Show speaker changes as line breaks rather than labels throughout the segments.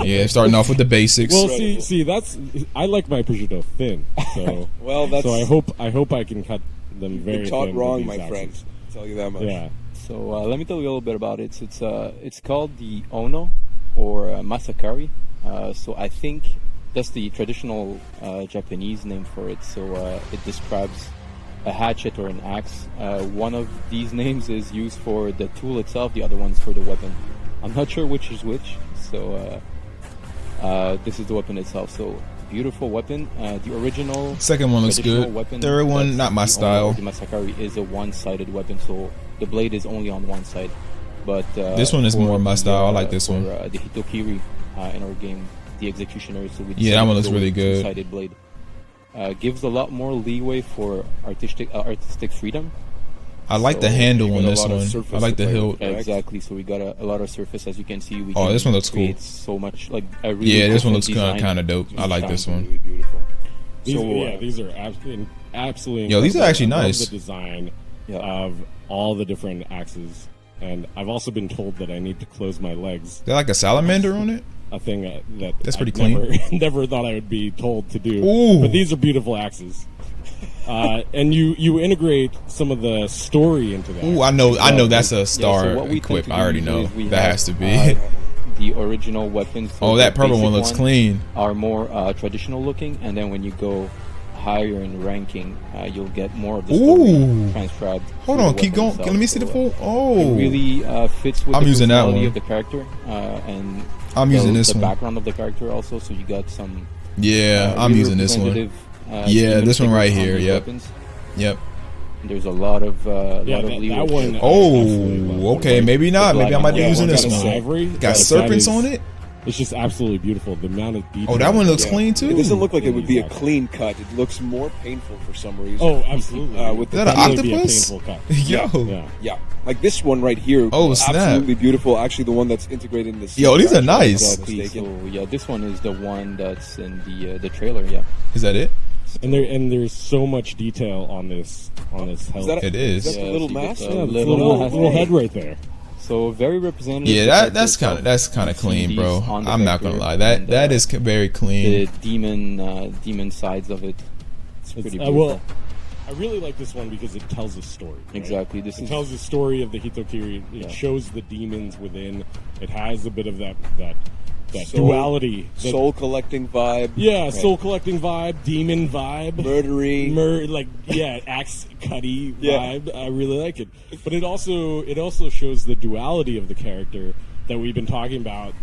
Yeah, starting off with the basics.
Well, see, I like my prosciutto thin, so
Well, that's
so I hope I can cut them very
you're taught
thin
wrong,
with
my
these
friend.
axes.
I'll tell you that much.
Yeah.
So let me tell you a little bit about it. It's called the Ono or Masakari. So I think that's the traditional Japanese name for it. So it describes a hatchet or an axe. One of these names is used for the tool itself. The other one's for the weapon. I'm not sure which is which. So this is the weapon itself. So beautiful weapon. The original
Second one looks
traditional
good.
weapon,
Third one,
that's
not my
the Ono
style.
or the Masakari is a one-sided weapon. So the blade is only on one side. But
This one is
for
more my style. I like this
for,
one.
The Hitokiri in our game, the Executioner. So we
Yeah, that one looks
decided to go
really
with
good.
Two-sided blade gives a lot more leeway for artistic freedom.
I like
So
the handle
you
on
got a
this
lot of
one.
surface
I like
to
the
play
hilt.
with. Correct.
Exactly. So we got a lot of surface, as you can see. We
Oh,
can
this one looks cool.
create so much like a really
Yeah, this one
different
looks
design.
kind of dope. I like this one.
Absolutely beautiful.
These are absolutely
Yo, these are
incredible.
actually
I love
nice.
the design
Yeah.
of all the different axes, and I've also been told that I need to close my legs.
They're like a salamander on it.
A thing that
That's pretty
I never,
clean.
never thought I would be told to do.
Ooh.
But these are beautiful axes, and you integrate some of the story into that.
Ooh, I know that's a
Yeah,
star
so what we tend
equip.
to
I already
do
know
is we
that
have,
has to be.
The original weapons.
Oh,
the
that purple
basic
one looks clean.
Are more traditional looking, and then when you go higher in ranking, you'll get more of the story
Ooh.
transcribed.
Hold
through
on,
the
keep
weapon
going.
itself.
Let me see the
So,
full.
It
Oh,
really fits with
I'm
the
using that
personality
one.
of the character and
I'm using this
the
one.
background of the character also. So you got some.
Yeah, I'm
really
using this one.
representative,
Yeah,
demon
this one right
figures on
here,
these
yep.
weapons.
Yep.
There's a lot of
Yeah,
leeway.
that one. I absolutely love.
Oh, okay. Maybe not. Maybe I might be
Yeah,
using
one's
this
got
one.
Ivory.
Got
That
serpents
is-
on it.
It's just absolutely beautiful. The amount of detail.
Oh, that one looks
Yeah.
clean
It
too.
doesn't look like it would be a
Exactly.
clean cut. It looks more painful for some reason.
Oh, absolutely.
With the
Is that an
Definitely be a
octopus?
painful cut.
Yo.
Yeah.
Yeah, like this one right here.
Oh, snap.
Absolutely beautiful. Actually, the one that's integrated in the.
Yo, these are
scene,
nice.
if I'm not
Exactly.
mistaken.
So yeah, this one is the one that's in the trailer. Yeah.
Is that it?
And there's so much detail on this helmet.
Is that
It is.
Is that the
Yeah,
little
so you get
mask?
the
yeah, it's
little-
little head right there.
So very representative.
Yeah,
of the
that's
character
kind of
itself. You see
clean, bro.
these on the
I'm not gonna
character
lie. That
and,
that is very clean.
the demon sides of it. It's pretty beautiful.
Well, I really like this one because it tells a story. right?
Exactly. This
It
is
tells the story of the Hitokiri. It
Yeah.
shows the demons within. It has a bit of that
Soul-
duality. that-
Soul collecting vibe.
Yeah,
Right.
soul collecting vibe, demon vibe.
Murdery.
Like axe cutty
Yeah.
vibe. I really like it, but it also shows the duality of the character that we've been talking about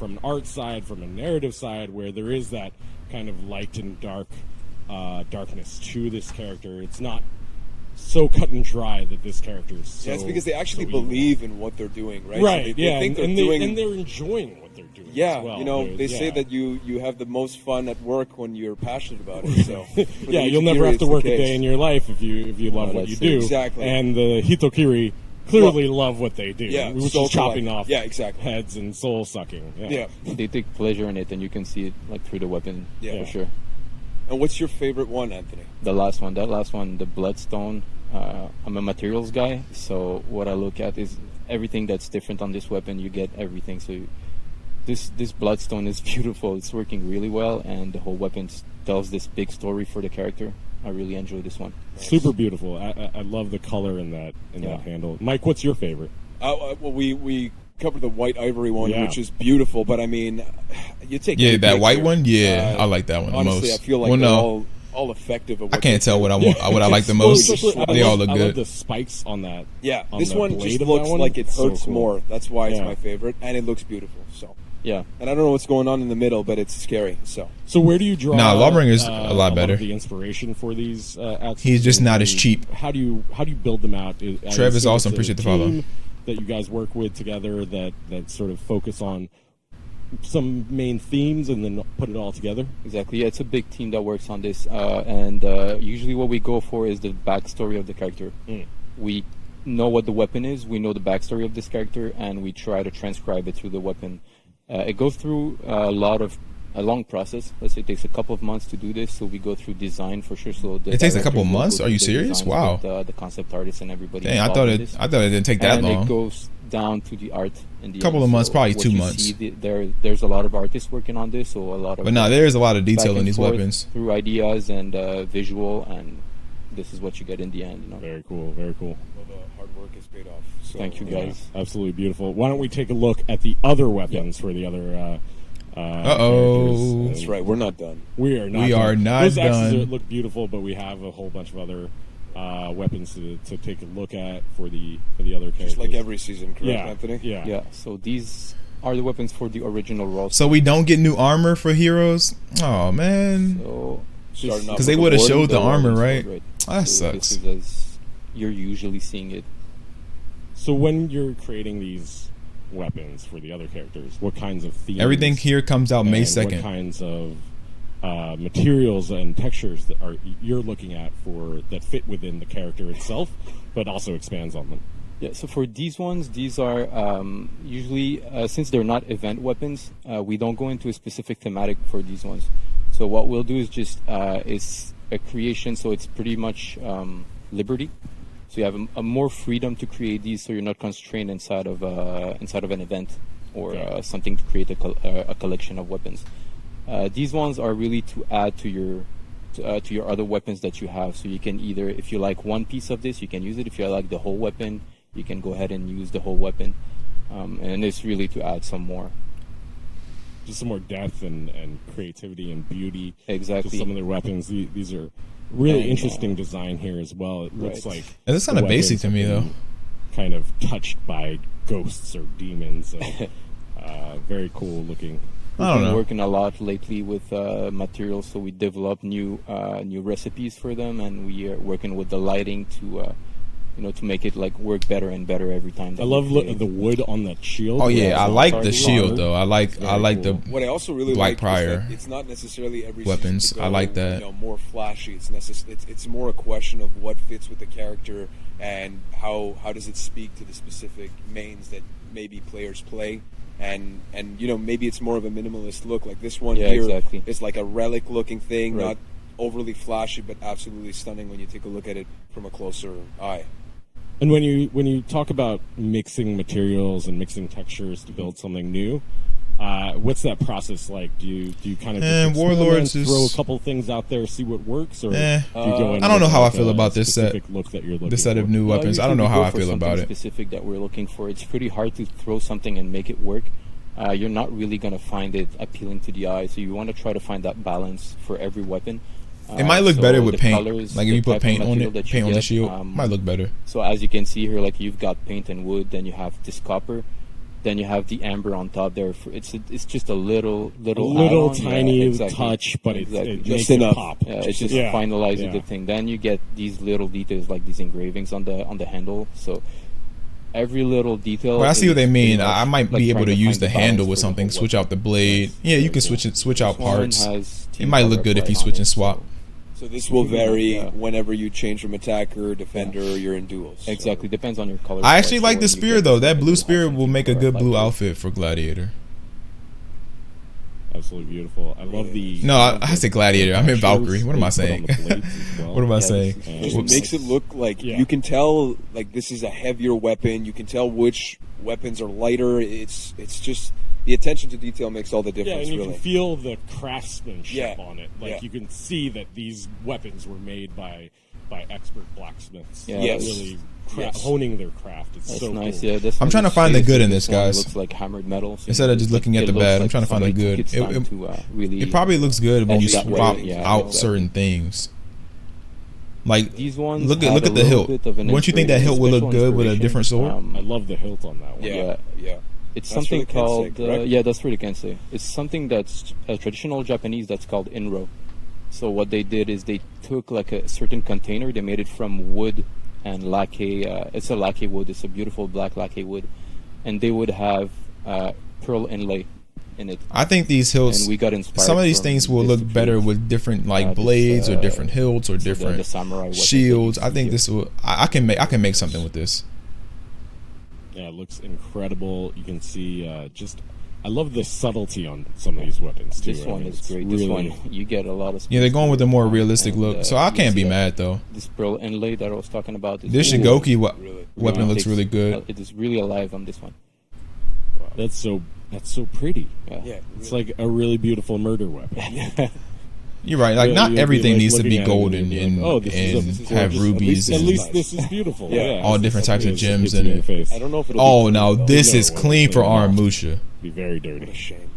from an art side, from a narrative side, where there is that kind of light and darkness to this character. It's not so cut and dry that this character is. So,
Yeah, it's because they actually
so evil.
believe in what they're doing, right?
Right?
So they
yeah,
think
and,
they're
they,
doing.
and they're enjoying what they're doing.
yeah,
as well.
you know,
There's-
they say
yeah.
that you have the most fun at work when you're passionate about it. So for the
Yeah, you'll never
Hitokiri,
have to
it's
work
the
a day
case.
in your life if you love what you
that's
do.
exactly.
And the Hitokiri clearly love what they do,
Yeah,
which
soul
is chopping
collect-
off
yeah, exactly.
heads and soul sucking.
Yeah.
they take pleasure in it, and you can see it like through the weapon.
Yeah.
For sure.
And what's your favorite one, Anthony?
That last one, the bloodstone. I'm a materials guy, so what I look at is everything that's different on this weapon. You get everything. So this bloodstone is beautiful. It's working really well, and the whole weapon tells this big story for the character. I really enjoy this one.
Super beautiful. I love the color in that
Yeah.
handle. Mike, what's your favorite?
Well, we covered the white ivory one,
Yeah.
which is beautiful. But I mean, you take
Yeah,
any
that
pick
white
here.
one. Yeah, I like that one the
Honestly,
most.
I feel like
well,
they're
no,
all effective. At what
I can't
they
tell
do.
what I like the
Well,
most.
especially-
They all look
I love
good.
the spikes on that.
Yeah,
on
this
the
one
blade
just
of that
looks
one.
like it
So
hurts
cool.
more. That's why it's
Yeah.
my favorite, and it looks beautiful. So,
Yeah.
and I don't know what's going on in the middle, but it's scary. So,
So where do you draw?
Nah, Lawbringer's a lot better.
Of the inspiration for these axes.
He's just not as
And
cheap.
How do you build them out? I
Trev is
assume
awesome.
it's a
Appreciate the follow.
team that you guys work with together that sort of focus on some main themes and then put it all together.
Exactly. Yeah, it's a big team that works on this, and usually what we go for is the backstory of the character. We know what the weapon is, we know the backstory of this character, and we try to transcribe it through the weapon. It goes through a lot of a long process. Let's say it takes a couple of months to do this. So we go through design for sure. So
It takes a couple months? Are you serious? Wow.
With, the concept artists and everybody.
Dang, I thought it didn't take that
and
long.
It goes down to the art. In the
couple
end.
of months,
so
probably
what
2
you
months.
See, there's a lot of artists working on this. So a lot of.
But no, there's a lot of
back
detail in
and
these
forth
weapons.
through ideas and visual, and this is what you get in the end. You know.
Very cool. Very cool.
Well, the hard work is paid off. So,
Thank you, guys.
Absolutely beautiful. Why don't we take a look at the other weapons for the other?
Uh-oh.
That's right. We're not done.
We are not.
We
done.
are not
Those axes
done.
look beautiful, but we have a whole bunch of other weapons to take a look at for the other characters.
Just like every season, correct,
yeah,
Anthony?
Yeah.
Yeah. So these are the weapons for the original roster.
So we don't get new armor for heroes? Oh man.
So
Starting off
Because they
with
would have
the
showed the
Warden
armor,
sword,
right? That
so
sucks.
This is as you're usually seeing it.
So when you're creating these weapons for the other characters, what kinds of themes?
Everything here comes out May
and
2nd.
What kinds of materials and textures that you're looking at for that fit within the character itself, but also expands on them?
Yeah, so for these ones, these are usually, since they're not event weapons, we don't go into a specific thematic for these ones. So what we'll do is just is a creation, so it's pretty much liberty. So you have a more freedom to create these, so you're not constrained inside of an event or something to create a collection of weapons. These ones are really to add to your other weapons that you have. So you can either, if you like one piece of this, you can use it. If you like the whole weapon, you can go ahead and use the whole weapon. And it's really to add some more.
Just some more depth and creativity and beauty.
Exactly.
To some of their weapons. These are really interesting design here as well. It looks like
And it's kind of
the
basic
weapons
to me,
have
though.
been kind of touched by ghosts or demons. Very cool looking.
I
We've
don't
been
know.
working a lot lately with materials, so we develop new recipes for them, and we are working with the lighting to to make it like work better and better every time.
I love the wood on that shield.
Oh yeah, I like the shield
Armor.
though. I like the
What I also really
Black
like
Prior
is that it's not necessarily every
weapons.
season to
I
go,
like that.
more flashy. It's more a question of what fits with the character and how does it speak to the specific mains that maybe players play. And maybe it's more of a minimalist look. Like this one here
exactly.
is like a relic looking thing,
Right.
not overly flashy, but absolutely stunning when you take a look at it from a closer eye.
And when you talk about mixing materials and mixing textures to build something new, what's that process like? Do you kind of just
Warlords
experiment, throw a
is-
couple things out there, see what works, or
Eh.
do you go in
I don't know
with
how I
like
feel
a
about this set.
specific look that you're looking
the set of
for?
new weapons. I don't know
Usually
how
we
I
go for
feel about
something
it.
specific that we're looking for. It's pretty hard to throw something and make it work. You're not really going to find it appealing to the eye, so you want to try to find that balance for every weapon.
It might look
so
better with
the
paint.
colors,
Like if
the
you put
type of
paint on
material
it,
that you
paint on the
get,
shield, might look better.
So as you can see here, like you've got paint and wood, then you have this copper, then you have the amber on top there. It's just a little add-on.
tiny
Yeah, exactly.
touch, but
Exactly.
it
Just
makes
enough.
it pop.
It just
Yeah.
finalizes
Yeah.
the thing. Then you get these little details like these engravings on the handle. So every little detail.
Well, I see what they
is
mean.
pretty much
I might
like
be able
trying
to use
find
the
balance
handle with
for the
something.
whole
Switch
weapon.
out the blade. Yeah, you can switch out
This one
parts.
has
It
team
might look
color
good if you
applied
switch
on
and
it,
swap.
so-
So this will vary
Yeah.
whenever you change from attacker, defender, you're in duels. So-
Exactly, depends on your color.
I actually
palette,
like
so
the
when you
spear
get
though.
this,
That
you
blue
have
spear
some
will make a
color
good blue
applied.
outfit for Gladiator.
Absolutely beautiful. I love the.
No, I said Gladiator. I meant
textures
Valkyrie. What am
they
I
put on
saying?
the blades as well.
What am I
Yeah,
saying?
this
Just
Whoops.
makes it look like
Yeah.
you can tell like this is a heavier weapon. You can tell which weapons are lighter. It's just the attention to detail makes all the
Yeah,
difference.
and you
really.
can feel the craftsmanship
Yeah.
on it. Like
Yeah.
you can see that these weapons were made by expert blacksmiths.
Yeah,
Yes.
Really
Yes.
honing their craft. It's
That's
so
nice.
cool.
Yeah, this
I'm
one
trying to
is
find the
shaded,
good
so
in
this
this,
one
guys.
Looks like hammered metal. So
Instead of just looking at
it
the
looks
bed, I'm
like
trying to find the
somebody
good.
took its
It-
time
it-
to, really
It probably looks good when you
Edge that
swap
way.
Yeah,
out
exactly.
certain things. Like
These ones
look
had
at
a
the
little
hilt.
bit of an
Wouldn't you think that hilt would look
special
good with a
inspiration.
different sword?
I love the hilt on that one.
Yeah.
It's
That's
something
for the Kensei,
called
correct?
yeah, that's for the Kensei. It's something that's traditional Japanese that's called inro. So what they did is they took like a certain container, they made it from wood and lacquer. It's a lacquer wood. It's a beautiful black lacquer wood, and they would have pearl inlay in it.
I think these hilts.
And we got inspired.
Some of these
from
things will
this
look
to
better
create,
with different like
this,
blades or different hilts or
so
different
the samurai weapons that
shields.
you
I think
see
this will. I can make something with this.
Yeah, it looks incredible. You can see just I love the subtlety on some of these weapons too.
This one is great.
Really,
This one, you get a lot of.
Yeah, they're going with a more realistic
And,
look, so I
you
can't
see
be
that
mad though.
This pearl inlay that I was talking about. Is
This
really-
Shigoki
Really.
weapon looks
takes-
really good.
It is really alive on this one.
that's so pretty.
Yeah.
Yeah,
It's
really.
like a really beautiful murder weapon.
You're right. Like
Yeah,
not
you'd be,
everything
like,
needs to
looking
be
at it
golden
and be
and,
like, oh, this is
and
this is
have
gorgeous.
rubies
At
and
least this is beautiful.
Yeah.
all different types of
It's-
gems
it's
in
your
it.
face.
I don't know if it'll.
Oh,
be
now
clean, though.
this
No,
is
it won't
clean
be
for
clean at all.
Aramusha.
Be very
What a
dirty.
shame.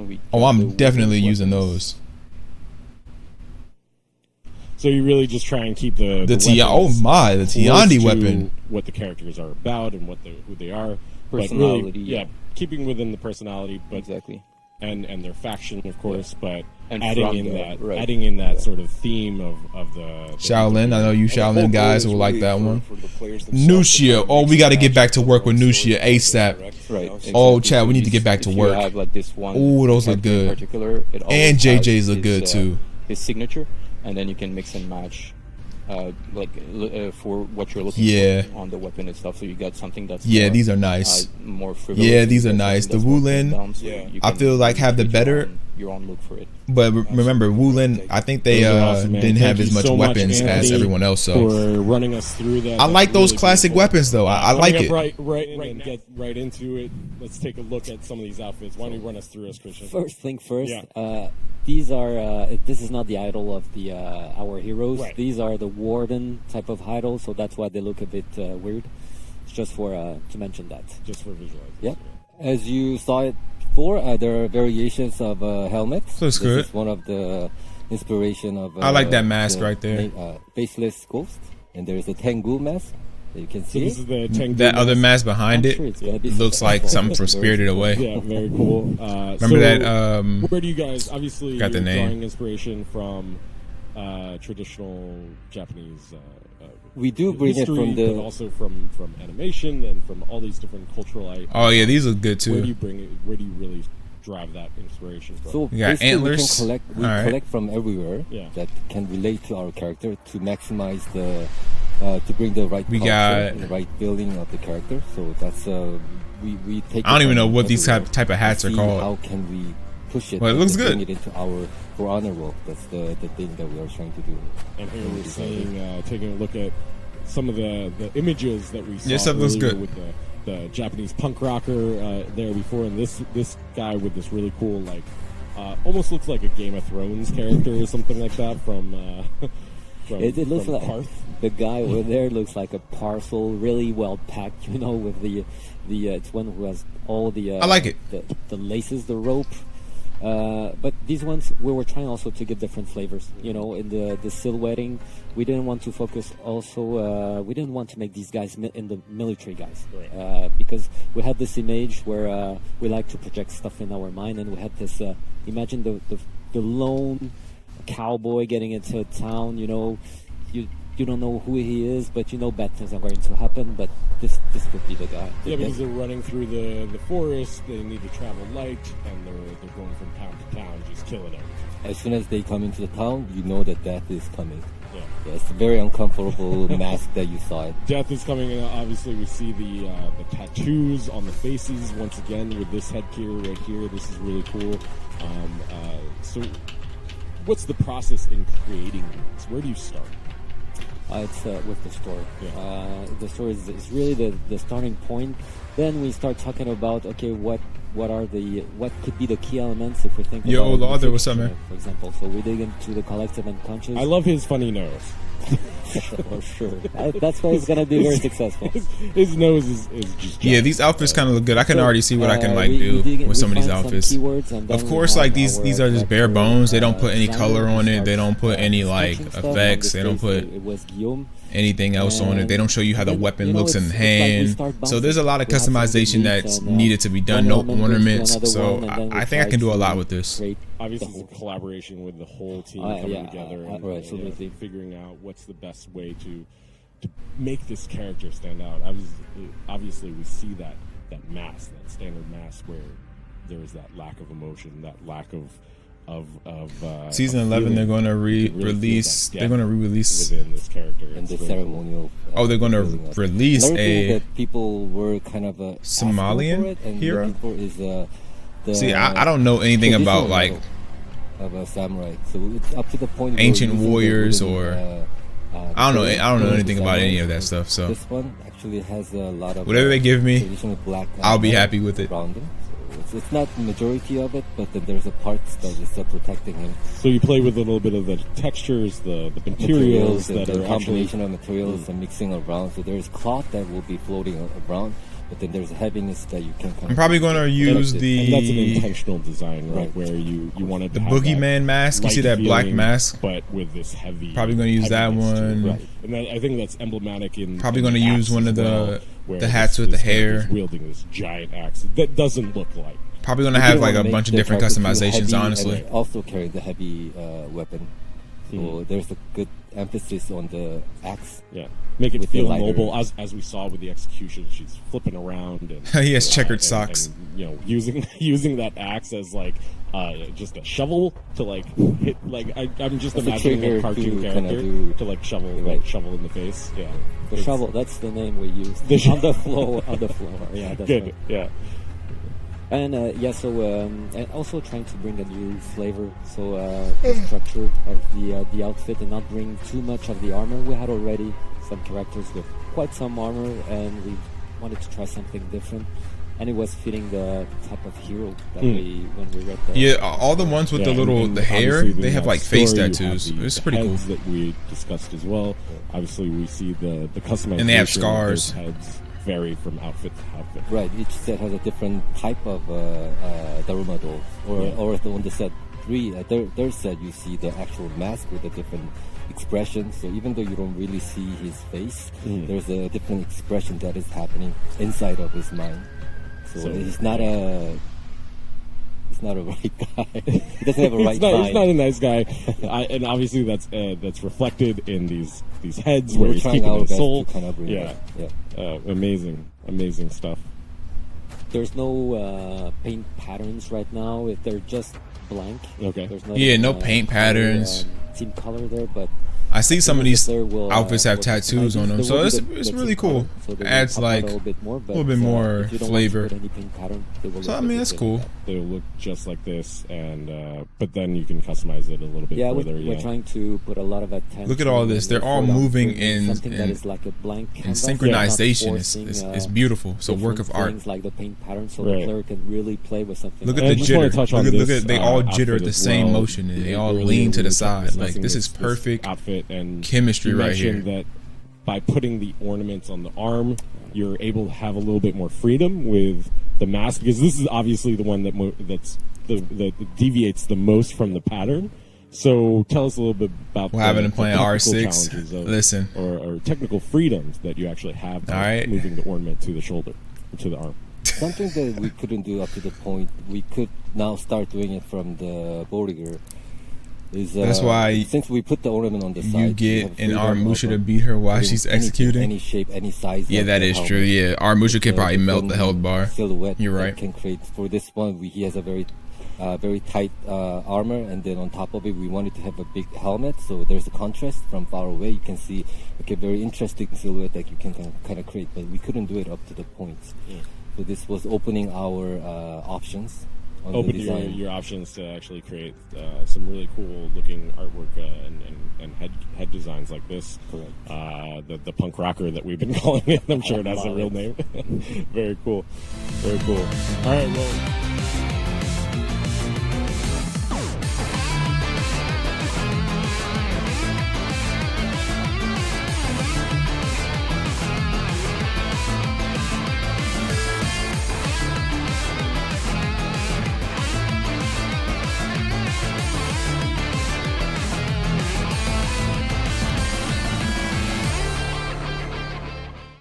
We
Oh,
got
I'm
the
definitely
weapons.
using those.
So you really just try and keep the
Oh
weapons
my, the
close
Tiandi
to
weapon.
what the characters are about and who they are. But
Personality,
really,
yeah.
keeping within the personality, but
Exactly.
and their faction, of course, but
And
adding
from
in
the-
that
right.
adding in that
Yeah.
sort of theme of the
Shaolin. I know you
Well, the whole
Shaolin
goal
guys
is
will like
really
that
for-
one.
for the players themselves to
Nushia.
kind of
Oh,
make
we got to
some
get back to
action
work with
story
Nushia
correct,
ASAP.
you
Right.
know, so-
Oh,
exactly.
Chad, we
So
need to
you-
get back to
if
work.
You have like this one.
Ooh, those look
character in
good.
particular, it always
And JJ's
has
look good,
his,
too.
His signature, and then you can mix and match, for what you're looking
Yeah.
for on the weapon and stuff. So you got something that's
Yeah,
more,
these are nice.
More frivolous.
Yeah,
and
these
you
are
got
nice.
something
The
that's more
Wulin,
toned down, so
Yeah.
you
I
can
feel like have the
create
better.
your own look for it.
But remember, Wulin, I think they
Those are awesome, man.
didn't
Thank
have
you
as much
so much,
weapons as
Anthony,
everyone else. So
for running us through that.
I
That's
like those
really
classic
beautiful.
weapons, though. I
Coming
like
up
it.
right in and get right into it. Let's take a look at some of these outfits. Why don't you run us through us, Christian?
First thing first,
Yeah.
these are this is not the idol of the our heroes.
Right.
These are the warden type of idol, so that's why they look a bit weird. It's just for to mention that.
Just for visualization.
Yep. As you saw it before, there are variations of helmets.
Looks good.
This is one of the inspiration of.
I like that mask
the
right there.
Faceless ghost, and there's the Tengu mask that you can
So
see.
this is the Tengu
That other mask
mask.
behind
I'm
it
sure it's gonna be
looks like
successful.
something from
Very
Spirited
cool.
Away.
Yeah, very cool.
Remember
so
that?
Where do you guys obviously
Got the
you're
name.
drawing inspiration from traditional Japanese?
We do bring it
history,
from the.
but also from animation and from all these different cultural.
Oh yeah, these look good
Where do
too.
you bring it? Where do you really drive that inspiration from?
So
You got
basically
antlers.
we
All right.
collect from everywhere
Yeah.
that can relate to our character to maximize the to bring the right
We
culture
got-
and the right feeling of the character. So that's we take.
I don't
it
even know
from
what these
everywhere
type of hats
and
are
see
called.
How can we push it?
Well, it
and
looks
to
good.
Bring it into our for honor roll. That's the thing that we are trying to do.
And here we're seeing, taking a look at some of the images that we saw
Yeah, stuff looks
earlier
good.
with the Japanese punk rocker there before, and this guy with this really cool almost looks like a Game of Thrones character or something like that from
It looks
from
like
Parth.
the guy over there looks like a parcel, really well packed. You know, with the it's one who has all the.
I like it.
The laces, the rope. But these ones we were trying also to get different flavors. You know, in the silhouetting, we didn't want to focus. Also, we didn't want to make these guys in the military guys
Right.
because we had this image where we like to project stuff in our mind, and we had this. Imagine the lone cowboy getting into a town. You know, you don't know who he is, but you know bad things are going to happen. But this would be the guy.
Yeah, because they're running through the forest. They need to travel light, and they're going from town to town, just killing everything.
As soon as they come into the town, you know that death is coming.
Yeah.
Yeah, it's a very uncomfortable mask that you saw it.
Death is coming in. Obviously, we see the tattoos on the faces once again with this headgear right here. This is really cool. So, what's the process in creating these? Where do you start?
It's with the story.
Yeah.
The story is really the starting point. Then we start talking about okay, what could be the key elements if we think
Yo,
about
Lauder,
the
what's up,
fiction,
man?
For example, so we dig into the collective unconscious.
I love his funny nose.
for sure. That's why it's gonna be very successful.
His nose is just
Yeah, these outfits kind of look good. I can
So,
already see what I can like
we
do
dig in-
with
we
some of these
find
outfits.
keywords, and then
Of
we
course,
have
like these
our
are just bare
character,
bones. They don't put any
designer
color
who
on it. They
starts,
don't put any like
sketching stuff. In
effects.
this
They don't
case,
put
it was Guillaume.
anything else on it. They don't show you how the
Then,
weapon
you know,
looks in
it's like we
hand.
start
So there's a lot of
bouncing. We have some
customization
techniques
that's
and,
needed to be done.
one
No
element goes to
ornaments.
another
So
one, and then we
I think I
try
can do a
to
lot with this.
create
obviously
the
it's a collaboration with the whole team
Yeah,
coming together and
right, absolutely.
figuring out what's the best way to make this character stand out. Obviously, we see that mask, that standard mask, where there is that lack of emotion, that lack of
Season
of
11, they're
feeling.
going to
You can really feel
re-release.
that
They're going to
depth
re-release.
within this character.
And
It's
the
really cool.
ceremonial.
Oh, they're going to
building up.
release
Another thing
a.
that people were kind of
Somalian
asking for it and
hero?
looking for is the
See, I don't know anything
traditional
about like
level of a samurai. So it's up to the point where
Ancient
using the
warriors
wooden,
or- I don't know. I don't know anything about any of that stuff. So
this one actually has a lot of
whatever they give me,
traditional black.
I'll be
armor
happy with it.
around him. So it's not the majority of it, but then there's a part that is protecting him.
So you play with a little bit of the textures, the materials that
the
are
combination
actually.
of materials and mixing around. So there's cloth that will be floating around, but then there's a heaviness that you can.
I'm probably going to use
And that's an
the
intentional design, right?
Right.
Where you wanted to
the
have that
boogeyman mask. You see
light
that black
feeling,
mask?
but with this heavy.
Probably gonna use that
heaviness to it,
one.
right? And I think that's emblematic in.
Probably
in
gonna
the
use
axe
one
as
of the-
well, where
the hats with the
this guy
hair.
is wielding this giant axe that doesn't look like.
Probably going to
You
have
didn't
like
wanna
a
make
bunch of
the
different
character too
customizations.
heavy
Honestly,
and also carry the heavy weapon. So there's a good emphasis on the axe.
Yeah, make it
With the
feel
lighter-
mobile as we saw with the execution. She's flipping around and
He has checkered
and-
socks.
And, you know, using that axe as like just a shovel to like hit. Like I'm just
That's a
imagining
trigger
a cartoon
to kinda
character
do-
to like shovel
Right.
shovel in the face. Yeah,
The shovel, that's the name we used.
The
on the floor. Yeah, that's
Good.
right.
Yeah.
And and also trying to bring a new flavor. So the structure of the outfit, and not bring too much of the armor. We had already some characters with quite some armor, and we wanted to try something different. And it was fitting the type of hero that when we read the
yeah, all the ones with the
Yeah,
little
and
the hair,
obviously
they
in
have
that
like face
story, you
tattoos.
have the
It's pretty cool.
heads that we discussed as well. Obviously, we see the customization.
And they have
of
scars.
those heads vary from outfit to outfit.
Right, each set has a different type of Daruma doll. Or on the set 3, their set, you see the actual mask with a different expression. So even though you don't really see his face, there's a different expression that is happening inside of his mind. So he's not a right guy. He doesn't have a right
He's not a
mind.
nice guy, and obviously that's reflected in these heads
We're
where he's
trying
keeping
our
his
best
soul.
to kind of bring
Yeah,
that. Yeah.
amazing stuff.
There's no paint patterns right now. They're just blank.
Okay.
There's
Yeah, no paint
color,
patterns.
team color there, but
I see some of these
there will,
outfits have
will
tattoos
customize
on them,
these.
so
There will
it's
be the
it's
team
really cool.
color, so they will
Adds
pop out
like
a little bit more, but,
more
if you don't
flavor.
Want to put any paint pattern, they will
So
look
I mean,
like
that's
they did
cool.
that.
They look just like this, and but then you can customize it a little bit
Yeah,
further.
we're trying to put a lot of attention.
Look at all this. They're all
on
moving
bringing
in-
something
in-
that is like a blank
And
canvas, not
synchronization is
forcing,
beautiful. It's a work of
different
art.
things like the paint pattern, so
Right.
the player can really play with something.
Look at
And I
the
just wanna
jitter.
touch
Look
on
at
this,
they all
outfit
jitter at the
as
same
well.
motion, and they
It
all
really,
lean to the
really
side. Like
discussing
this is perfect
outfit and
chemistry
you
right
mentioned
here.
that by putting the ornaments on the arm, you're able to have a little bit more freedom with the mask, because this is obviously the one that deviates the most from the pattern. So tell us a little bit about
We're having to play
technical
R6.
challenges of-
Listen.
or technical freedoms that you actually have by
All right.
moving the ornament to the shoulder, to the arm.
Something that we couldn't do up to the point, we could now start doing it from the Boriger. Is,
That's why
since we put the ornament on the side,
You
we
get
have
an
freedom
Armusha
of,
to beat her while
putting
she's
anything,
executing.
any shape, any size.
Yeah,
of
that
the
is
helmet.
true. Yeah, Armusha could probably melt the
different
health bar.
Silhouette
You're
that
right.
Can create for this one. He has a very tight armor, and then on top of it, we wanted to have a big helmet. So there's a contrast from far away. You can see like a very interesting silhouette that you can kind of create, but we couldn't do it up to the points. So this was opening our options. On the
Open
design.
your options to actually create some really cool looking artwork and head designs like this.
Correct.
The punk rocker that we've been calling it. I'm sure it has a real name. Very cool. Very cool. All right, well.